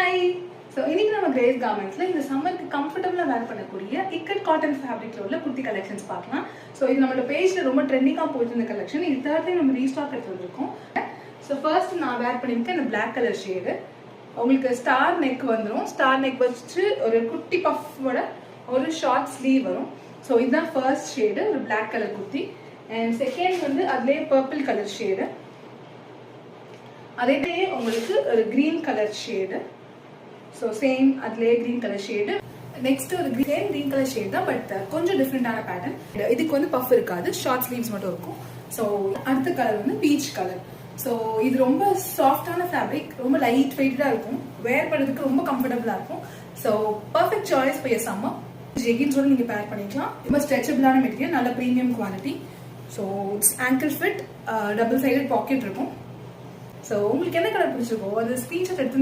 Hi. So இன்னைக்கு நம்ம grace கார்மெண்ட்ஸ்ல இந்த சம்மருக்கு கம்ஃபர்டபுளாக வேர் பண்ணக்கூடிய இக்கட் காட்டன் ஃபேப்ரிக்ல உள்ள குர்த்தி கலெக்ஷன்ஸ் பார்க்கலாம். ஸோ இது நம்மளோட பேஜ்ல ரொம்ப ட்ரெண்டிங்காக போயிட்டு இருந்த கலெக்ஷன். இது தேர்ட்லேயும் நம்ம ரீஸ்டாக் எடுத்து வந்திருக்கோம். ஸோ ஃபர்ஸ்ட் நான் வேர் பண்ணியிருக்கேன் இந்த பிளாக் கலர் ஷேடு. உங்களுக்கு ஸ்டார் நெக் வந்துடும். ஸ்டார் நெக் வச்சு ஒரு குட்டி பஃபோட ஒரு ஷார்ட் ஸ்லீவ் வரும். ஸோ இதுதான் ஃபர்ஸ்ட் ஷேடு, ஒரு black colour kurti. And second வந்து அதுலேயே பர்பிள் கலர் ஷேடு. அதே உங்களுக்கு ஒரு green colour shade. So same அதுலேயே கிரீன் கலர் ஷேடு. நெக்ஸ்ட் ஒரு கிரீன் கலர் ஷேட் தான், பட் கொஞ்சம் டிஃப்ரெண்டான பேட்டர்ன். இதுக்கு வந்து பஃப் இருக்காது, ஷார்ட் ஸ்லீவ்ஸ் மட்டும் இருக்கும். ஸோ அடுத்த கலர் வந்து பீச் கலர். ஸோ இது ரொம்ப சாஃப்டான ஃபேப்ரிக், ரொம்ப லைட் வெயிட்டாக இருக்கும், வேர் பண்ணுறதுக்கு ரொம்ப கம்ஃபர்டபுளாக இருக்கும். So perfect choice for your summer. ஜெகின்ஸோட நீங்கள் பேர் பண்ணிக்கலாம். ரொம்ப ஸ்ட்ரெச்சபிளான மெட்டீரியல், நல்ல premium quality. So it's ankle fit, double sided pocket இருக்கும். ஸோ உங்களுக்கு என்ன கலர் பிடிச்சிருக்கோ அது ஸ்க்ரீன்ஷாட் எடுத்து